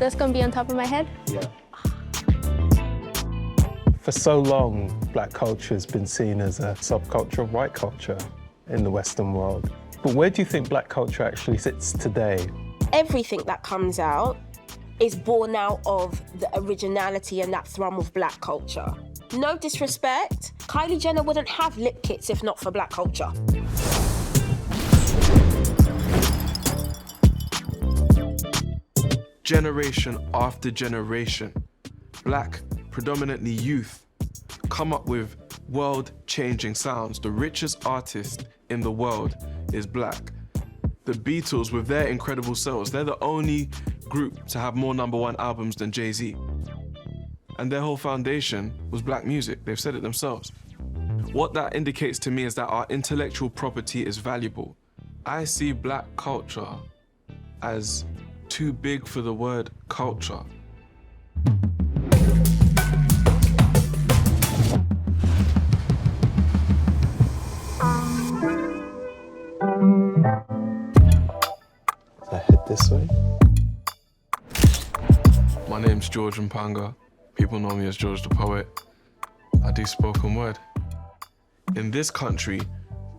That's gonna be on top of my head? Yeah. For so long, black culture has been seen as a subculture of white culture in the Western world. But where do you think black culture actually sits today? Everything that comes out is born out of the originality and that thrum of black culture. No disrespect, Kylie Jenner wouldn't have lip kits if not for black culture. Generation after generation, black, predominantly youth, come up with world-changing sounds. The richest artist in the world is black. The Beatles, with their incredible sales, they're the only group to have more #1 albums than Jay-Z. And their whole foundation was black music. They've said it themselves. What that indicates to me is that our intellectual property is valuable. I see black culture as too big for the word culture. I head this way. My name's George Mpanga. People know me as George the Poet. I do spoken word. In this country,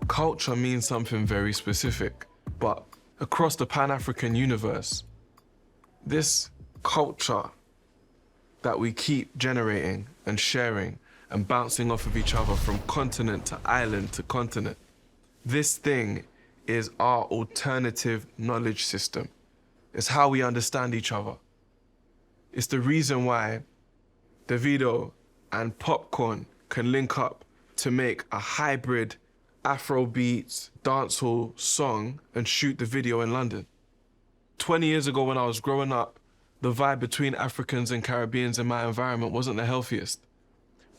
culture means something very specific, but across the Pan-African universe, this culture that we keep generating and sharing and bouncing off of each other from continent to island to continent, this thing is our alternative knowledge system. It's how we understand each other. It's the reason why Davido and Popcorn can link up to make a hybrid Afrobeats dancehall song and shoot the video in London. 20 years ago when I was growing up, the vibe between Africans and Caribbeans in my environment wasn't the healthiest.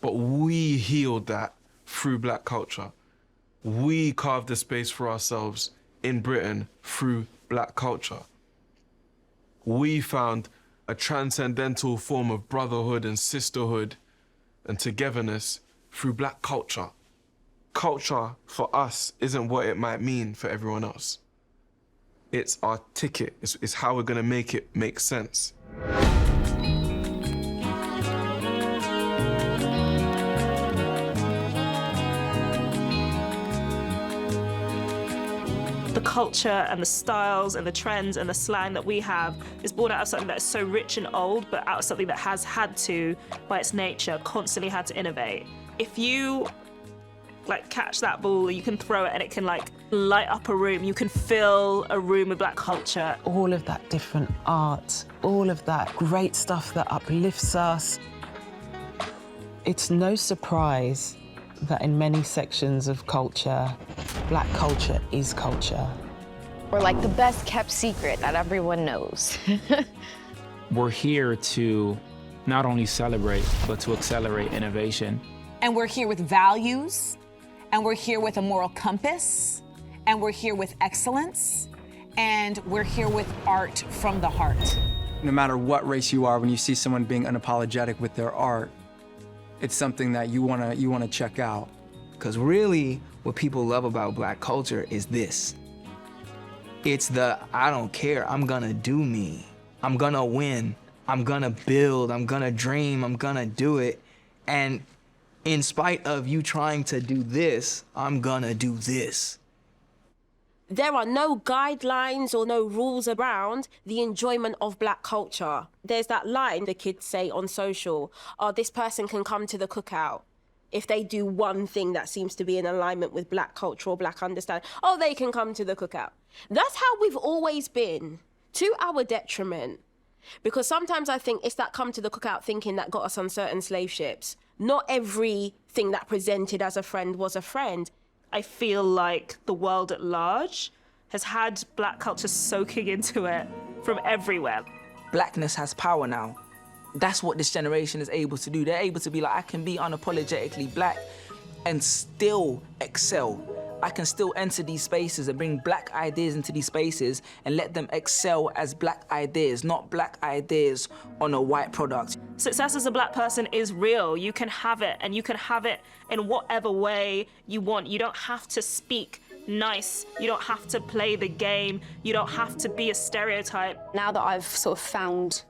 But we healed that through black culture. We carved a space for ourselves in Britain through black culture. We found a transcendental form of brotherhood and sisterhood and togetherness through black culture. Culture for us isn't what it might mean for everyone else. It's our ticket. It's how we're gonna make it make sense. The culture and the styles and the trends and the slang that we have is born out of something that is so rich and old, but out of something that has had to, by its nature, constantly had to innovate. If you catch that ball, you can throw it and it can light up a room. You can fill a room with black culture. All of that different art, all of that great stuff that uplifts us. It's no surprise that in many sections of culture, black culture is culture. We're like the best kept secret that everyone knows. We're here to not only celebrate, but to accelerate innovation. And we're here with values, and we're here with a moral compass, and we're here with excellence, and we're here with art from the heart. No matter what race you are, when you see someone being unapologetic with their art, it's something that you wanna check out. Because really, what people love about black culture is this. It's the, I don't care, I'm gonna do me. I'm gonna win. I'm gonna build, I'm gonna dream, I'm gonna do it. And in spite of you trying to do this, I'm gonna do this. There are no guidelines or no rules around the enjoyment of black culture. There's that line the kids say on social, oh, this person can come to the cookout if they do one thing that seems to be in alignment with black culture or black understanding. Oh, they can come to the cookout. That's how we've always been, to our detriment. Because sometimes I think it's that come to the cookout thinking that got us on certain slave ships. Not everything that presented as a friend was a friend. I feel like the world at large has had black culture soaking into it from everywhere. Blackness has power now. That's what this generation is able to do. They're able to be like, I can be unapologetically black and still excel. I can still enter these spaces and bring black ideas into these spaces and let them excel as black ideas, not black ideas on a white product. Success as a black person is real. You can have it, and you can have it in whatever way you want. You don't have to speak nice. You don't have to play the game. You don't have to be a stereotype. Now that I've sort of found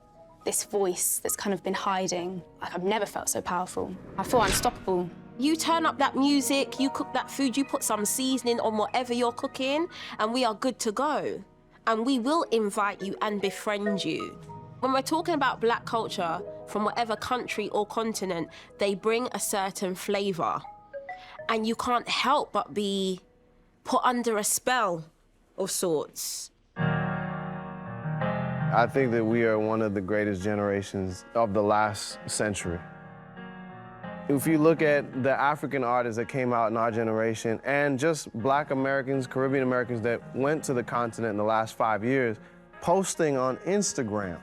this voice that's kind of been hiding. Like, I've never felt so powerful. I feel unstoppable. You turn up that music, you cook that food, you put some seasoning on whatever you're cooking, and we are good to go. And we will invite you and befriend you. When we're talking about black culture, from whatever country or continent, they bring a certain flavour. And you can't help but be put under a spell of sorts. I think that we are one of the greatest generations of the last century. If you look at the African artists that came out in our generation and just black Americans, Caribbean Americans that went to the continent in the last 5 years, posting on Instagram,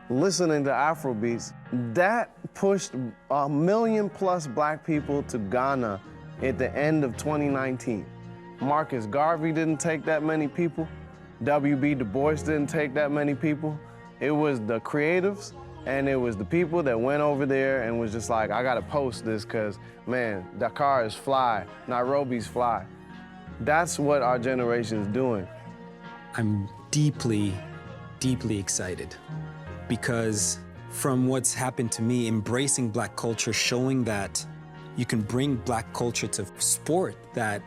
listening to Afrobeats, that pushed 1 million+ black people to Ghana at the end of 2019. Marcus Garvey didn't take that many people. W.B. Du Bois didn't take that many people. It was the creatives and it was the people that went over there and was just like, I gotta post this because, man, Dakar is fly, Nairobi's fly. That's what our generation is doing. I'm deeply, deeply excited because from what's happened to me, embracing black culture, showing that you can bring black culture to sport, that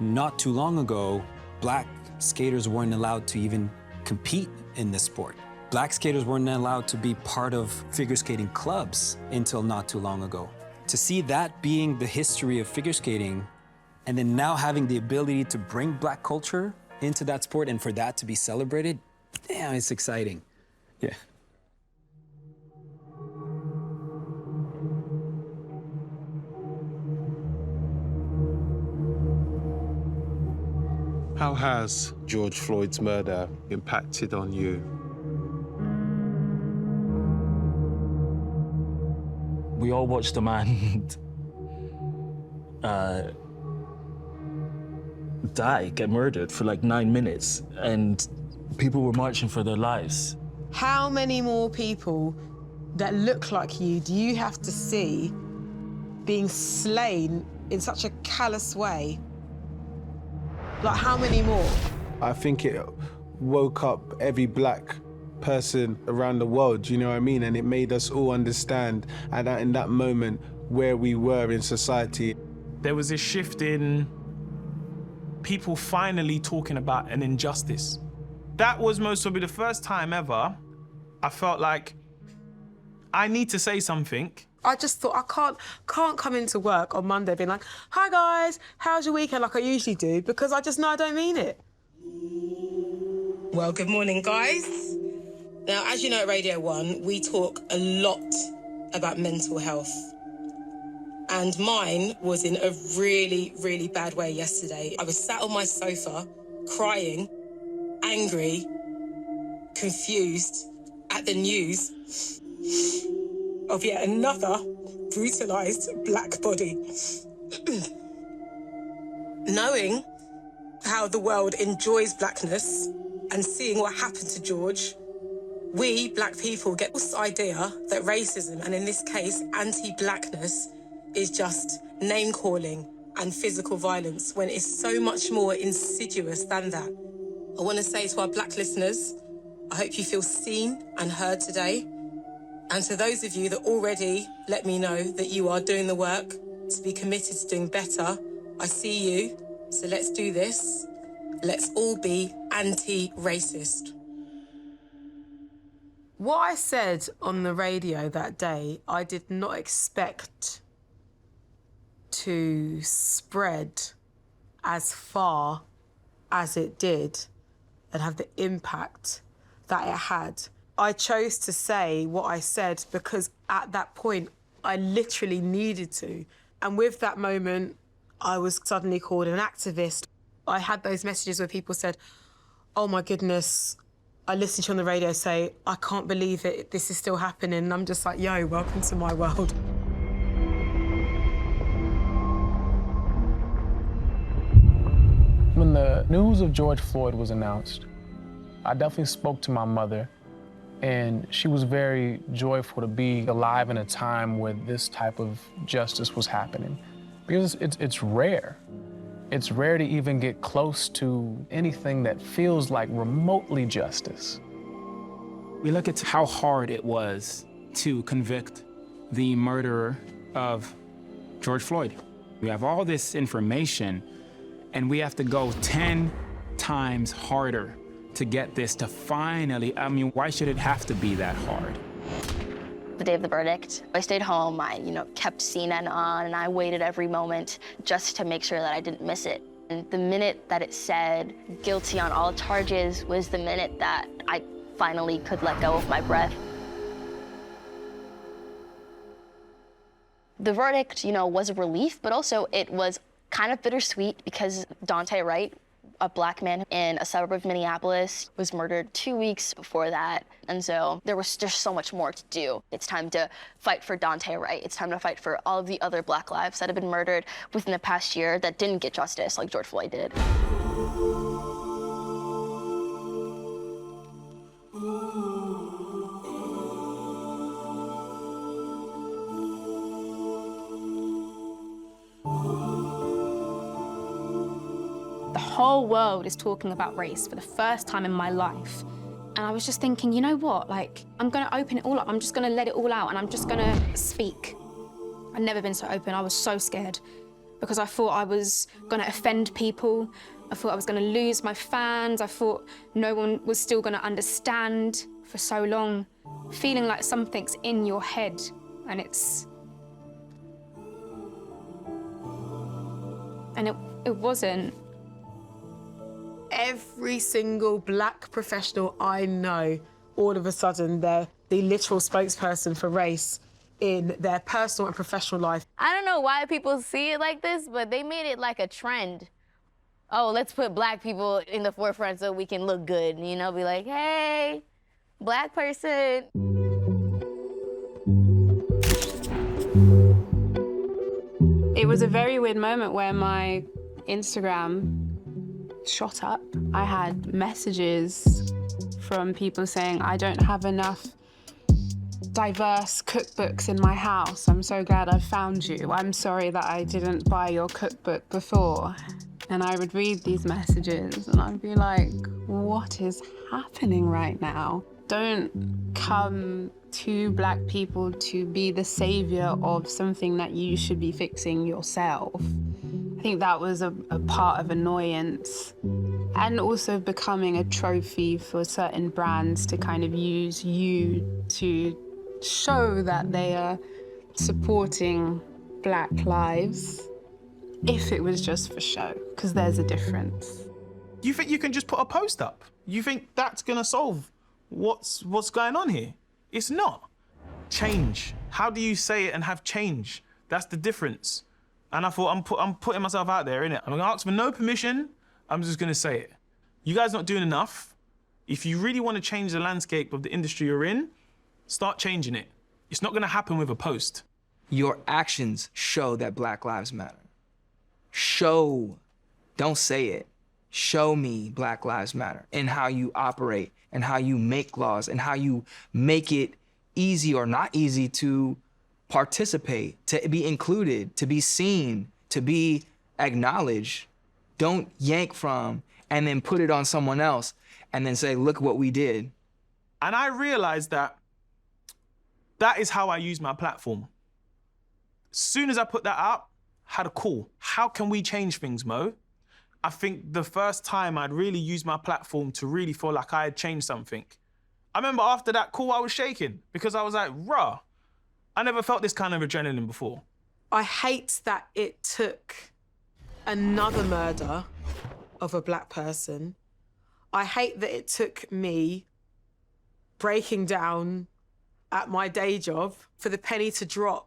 not too long ago, black skaters weren't allowed to even compete in this sport. Black skaters weren't allowed to be part of figure skating clubs until not too long ago. To see that being the history of figure skating, and then now having the ability to bring black culture into that sport and for that to be celebrated, damn, it's exciting. Yeah. How has George Floyd's murder impacted on you? We all watched a man die, get murdered for like 9 minutes, and people were marching for their lives. How many more people that look like you do you have to see being slain in such a callous way? Like, how many more? I think it woke up every black person around the world, you know what I mean? And it made us all understand in that moment where we were in society. There was a shift in people finally talking about an injustice. That was most probably the first time ever I felt like I need to say something. I just thought I can't come into work on Monday being like, hi guys, how's your weekend, like I usually do, because I just know I don't mean it. Well, good morning, guys. Now, as you know, at Radio 1, we talk a lot about mental health. And mine was in a really, really bad way yesterday. I was sat on my sofa, crying, angry, confused at the news of yet another brutalised black body. Knowing how the world enjoys blackness and seeing what happened to George, we, black people, get this idea that racism, and in this case, anti-blackness, is just name-calling and physical violence, when it's so much more insidious than that. I want to say to our black listeners, I hope you feel seen and heard today. And to those of you that already let me know that you are doing the work to be committed to doing better, I see you. So let's do this. Let's all be anti-racist. What I said on the radio that day, I did not expect to spread as far as it did and have the impact that it had. I chose to say what I said because at that point, I literally needed to. And with that moment, I was suddenly called an activist. I had those messages where people said, oh my goodness, I listened to you on the radio say, I can't believe it, this is still happening. And I'm just like, yo, welcome to my world. When the news of George Floyd was announced, I definitely spoke to my mother, and she was very joyful to be alive in a time where this type of justice was happening. Because it's rare. It's rare to even get close to anything that feels like remotely justice. We look at how hard it was to convict the murderer of George Floyd. We have all this information, and we have to go 10 times harder to get this to finally, I mean, why should it have to be that hard? The day of the verdict, I stayed home, I kept CNN on, and I waited every moment just to make sure that I didn't miss it. And the minute that it said guilty on all charges was the minute that I finally could let go of my breath. The verdict, was a relief, but also it was kind of bittersweet because Daunte Wright, a Black man in a suburb of Minneapolis, was murdered 2 weeks before that. And so there was just so much more to do. It's time to fight for Daunte Wright. It's time to fight for all of the other Black lives that have been murdered within the past year that didn't get justice like George Floyd did. The whole world is talking about race for the first time in my life. And I was just thinking, you know what? I'm gonna open it all up. I'm just gonna let it all out and I'm just gonna speak. I've never been so open. I was so scared because I thought I was gonna offend people. I thought I was gonna lose my fans. I thought no one was still gonna understand for so long. Feeling like something's in your head and it wasn't. Every single Black professional I know, all of a sudden, they're the literal spokesperson for race in their personal and professional life. I don't know why people see it like this, but they made it like a trend. Oh, let's put Black people in the forefront so we can look good, be like, hey, Black person. It was a very weird moment where my Instagram shot up. I had messages from people saying, I don't have enough diverse cookbooks in my house. I'm so glad I found you. I'm sorry that I didn't buy your cookbook before. And I would read these messages and I'd be like, what is happening right now? Don't come to Black people to be the savior of something that you should be fixing yourself. I think that was a part of annoyance and also becoming a trophy for certain brands to kind of use you to show that they are supporting Black lives if it was just for show, because there's a difference. You think you can just put a post up? You think that's gonna solve what's going on here? It's not. Change. How do you say it and have change? That's the difference. And I thought, I'm putting myself out there, innit? I'm gonna ask for no permission, I'm just gonna say it. You guys not doing enough. If you really wanna change the landscape of the industry you're in, start changing it. It's not gonna happen with a post. Your actions show that Black Lives Matter. Show, don't say it. Show me Black Lives Matter in how you operate and how you make laws and how you make it easy or not easy to participate, to be included, to be seen, to be acknowledged. Don't yank from and then put it on someone else and then say, look what we did. And I realized that that is how I use my platform. As soon as I put that up, had a call. How can we change things, Mo? I think the first time I'd really used my platform to really feel like I had changed something. I remember after that call, I was shaking because I was like, rah, I never felt this kind of adrenaline before. I hate that it took another murder of a Black person. I hate that it took me breaking down at my day job for the penny to drop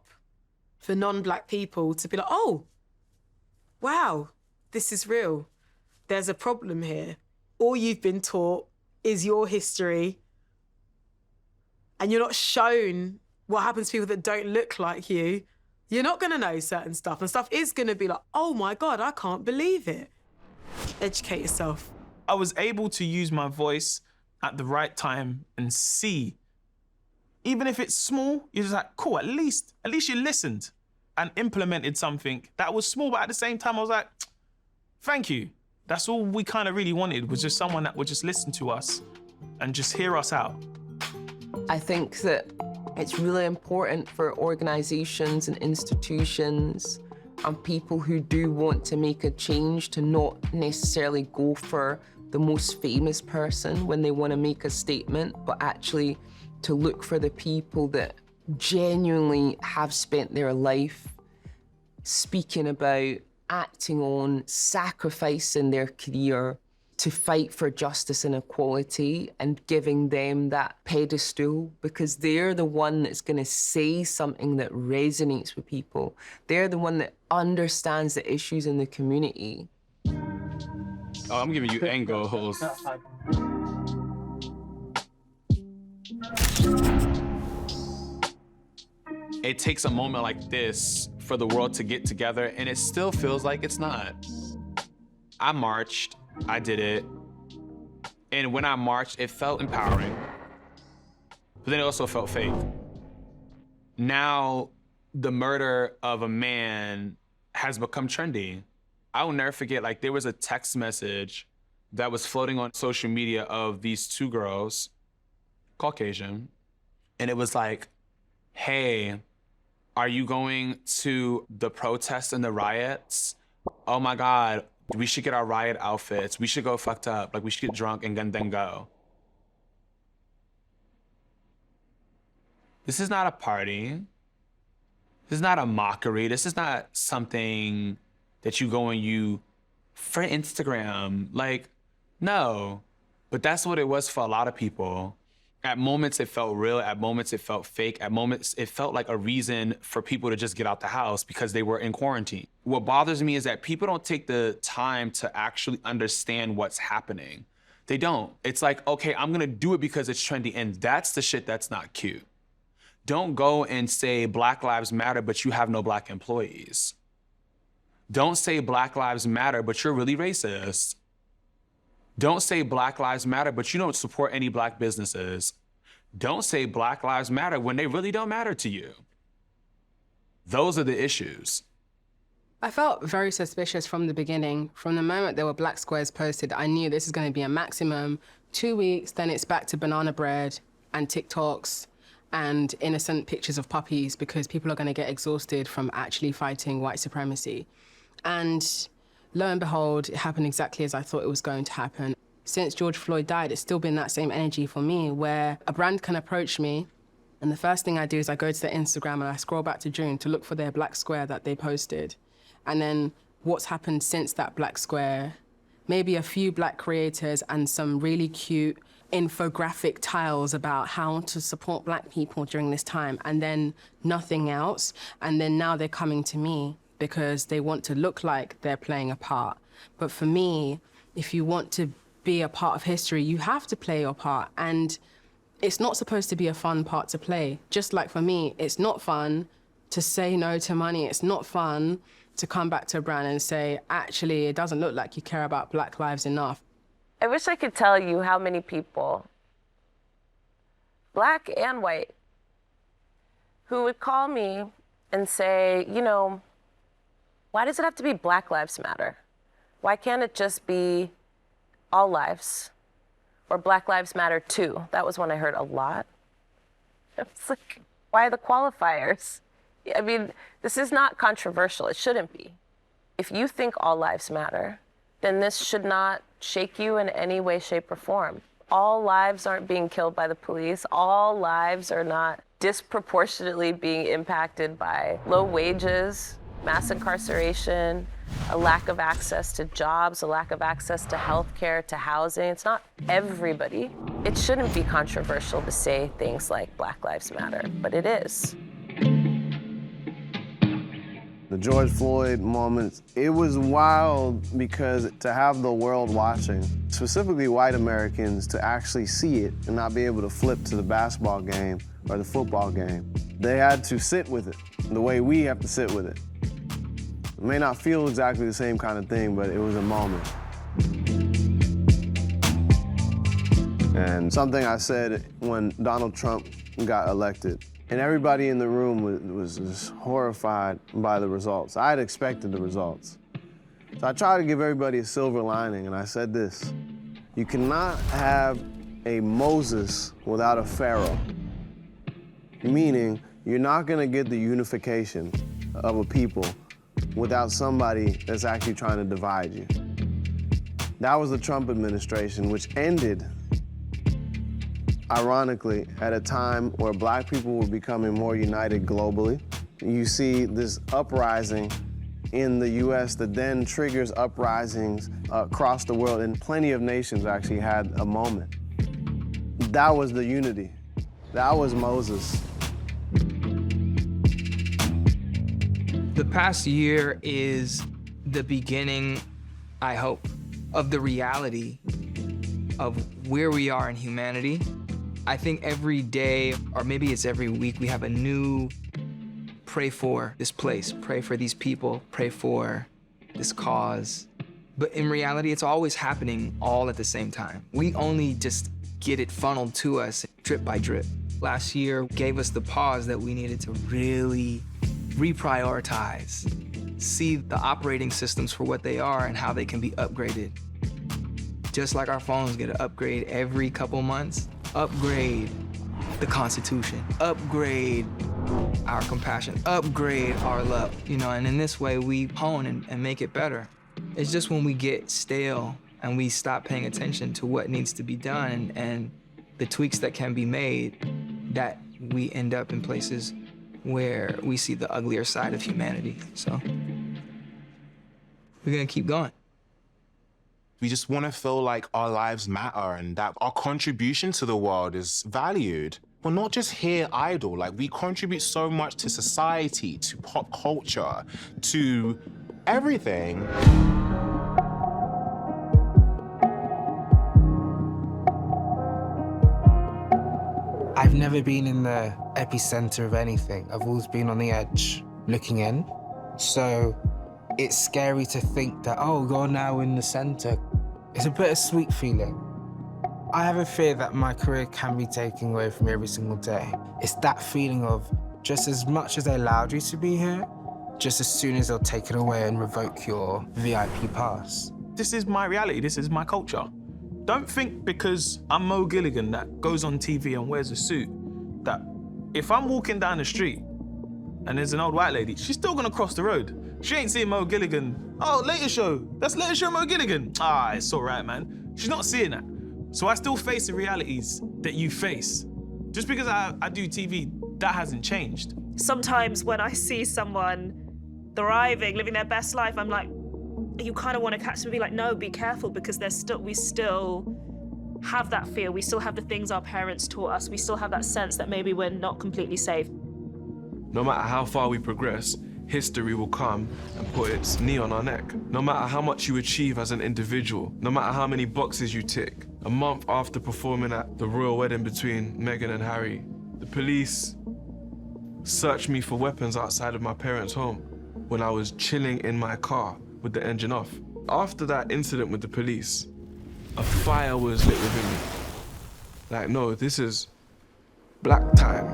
for non-Black people to be like, oh, wow, this is real. There's a problem here. All you've been taught is your history and you're not shown what happens to people that don't look like you. You're not gonna know certain stuff and stuff is gonna be like, oh my God, I can't believe it. Educate yourself. I was able to use my voice at the right time and see, even if it's small, you're just like, cool, at least you listened and implemented something that was small, but at the same time, I was like, thank you. That's all we kind of really wanted, was just someone that would just listen to us and just hear us out. I think that it's really important for organizations and institutions and people who do want to make a change to not necessarily go for the most famous person when they want to make a statement, but actually to look for the people that genuinely have spent their life speaking about, acting on, sacrificing their career to fight for justice and equality, and giving them that pedestal, because they're the one that's going to say something that resonates with people. They're the one that understands the issues in the community. Oh, I'm giving you angles. It takes a moment like this for the world to get together, and it still feels like it's not. I marched, I did it, and when I marched, it felt empowering, but then it also felt fake. Now, the murder of a man has become trendy. I will never forget, like, there was a text message that was floating on social media of these two girls, Caucasian, and it was like, hey, are you going to the protests and the riots? Oh my God, we should get our riot outfits. We should go fucked up. Like, we should get drunk and then go. This is not a party. This is not a mockery. This is not something that you go and you, for Instagram. Like, no. But that's what it was for a lot of people. At moments it felt real, at moments it felt fake, at moments it felt like a reason for people to just get out the house because they were in quarantine. What bothers me is that people don't take the time to actually understand what's happening. They don't. It's like, okay, I'm gonna do it because it's trendy, and that's the shit that's not cute. Don't go and say Black Lives Matter, but you have no Black employees. Don't say Black Lives Matter, but you're really racist. Don't say Black Lives Matter, but you don't support any Black businesses. Don't say Black Lives Matter when they really don't matter to you. Those are the issues. I felt very suspicious from the beginning. From the moment there were black squares posted, I knew this is going to be a maximum 2 weeks, then it's back to banana bread and TikToks and innocent pictures of puppies, because people are going to get exhausted from actually fighting white supremacy. And lo and behold, it happened exactly as I thought it was going to happen. Since George Floyd died, it's still been that same energy for me, where a brand can approach me, and the first thing I do is I go to their Instagram and I scroll back to June to look for their black square that they posted. And then what's happened since that black square, maybe a few black creators and some really cute infographic tiles about how to support black people during this time, and then nothing else. And then now they're coming to me because they want to look like they're playing a part. But for me, if you want to be a part of history, you have to play your part. And it's not supposed to be a fun part to play. Just like for me, it's not fun to say no to money. It's not fun to come back to a brand and say, actually, it doesn't look like you care about Black lives enough. I wish I could tell you how many people, Black and white, who would call me and say, you know, why does it have to be Black Lives Matter? Why can't it just be all lives? Or Black Lives Matter too? That was one I heard a lot. It's like, why the qualifiers? I mean, this is not controversial. It shouldn't be. If you think all lives matter, then this should not shake you in any way, shape, or form. All lives aren't being killed by the police. All lives are not disproportionately being impacted by low wages, mass incarceration, a lack of access to jobs, a lack of access to healthcare, to housing. It's not everybody. It shouldn't be controversial to say things like Black Lives Matter, but it is. The George Floyd moments, it was wild because to have the world watching, specifically white Americans, to actually see it and not be able to flip to the basketball game or the football game. They had to sit with it the way we have to sit with it. It may not feel exactly the same kind of thing, but it was a moment. And something I said when Donald Trump got elected, and everybody in the room was just horrified by the results. I had expected the results. So I tried to give everybody a silver lining, and I said this: you cannot have a Moses without a Pharaoh. meaning you're not gonna get the unification of a people without somebody that's actually trying to divide you. That was the Trump administration, which ended, ironically, at a time where black people were becoming more united globally. You see this uprising in the US that then triggers uprisings across the world, and plenty of nations actually had a moment. That was the unity. That was Moses. The past year is the beginning, I hope, of the reality of where we are in humanity. I think every day, or maybe it's every week, we have a new pray for this place, pray for these people, pray for this cause. But in reality, it's always happening all at the same time. We only just get it funneled to us drip by drip. Last year gave us the pause that we needed to really reprioritize, see the operating systems for what they are and how they can be upgraded. Just like our phones get an upgrade every couple months, upgrade the Constitution, upgrade our compassion, upgrade our love, you know, and in this way we hone and make it better. It's just when we get stale and we stop paying attention to what needs to be done and the tweaks that can be made, that we end up in places where we see the uglier side of humanity. So we're gonna keep going. We just want to feel like our lives matter and that our contribution to the world is valued. We're not just here idle, like we contribute so much to society, to pop culture, to everything. I've never been in the epicenter of anything. I've always been on the edge, looking in. So it's scary to think that, oh, you're now in the center. It's a bittersweet feeling. I have a fear that my career can be taken away from me every single day. It's that feeling of just as much as they allowed you to be here, just as soon as they'll take it away and revoke your VIP pass. This is my reality, this is my culture. Don't think because I'm Mo Gilligan that goes on TV and wears a suit, that if I'm walking down the street and there's an old white lady, she's still gonna cross the road. She ain't seeing Mo Gilligan. Oh, later show. That's later show Mo Gilligan. Ah, it's all right, man. She's not seeing that. So I still face the realities that you face. Just because I do TV, that hasn't changed. Sometimes when I see someone thriving, living their best life, I'm like, you kind of want to catch them and be like, no, be careful, because we still have that fear. We still have the things our parents taught us. We still have that sense that maybe we're not completely safe. No matter how far we progress, history will come and put its knee on our neck. No matter how much you achieve as an individual, no matter how many boxes you tick. A month after performing at the royal wedding between Meghan and Harry, the police searched me for weapons outside of my parents' home when I was chilling in my car with the engine off. After that incident with the police, a fire was lit within me. Like, no, this is black time.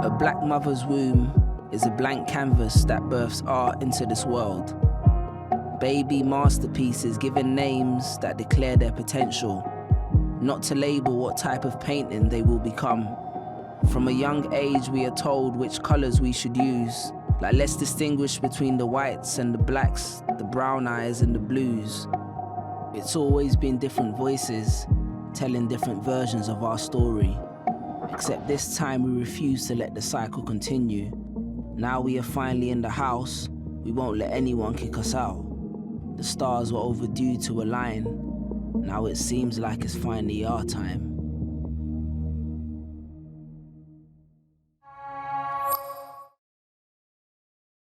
A black mother's womb is a blank canvas that births art into this world. Baby masterpieces given names that declare their potential, not to label what type of painting they will become. From a young age, we are told which colors we should use. Like, let's distinguish between the whites and the blacks, the brown eyes and the blues. It's always been different voices, telling different versions of our story. Except this time we refuse to let the cycle continue. Now we are finally in the house, we won't let anyone kick us out. The stars were overdue to align. Now it seems like it's finally our time.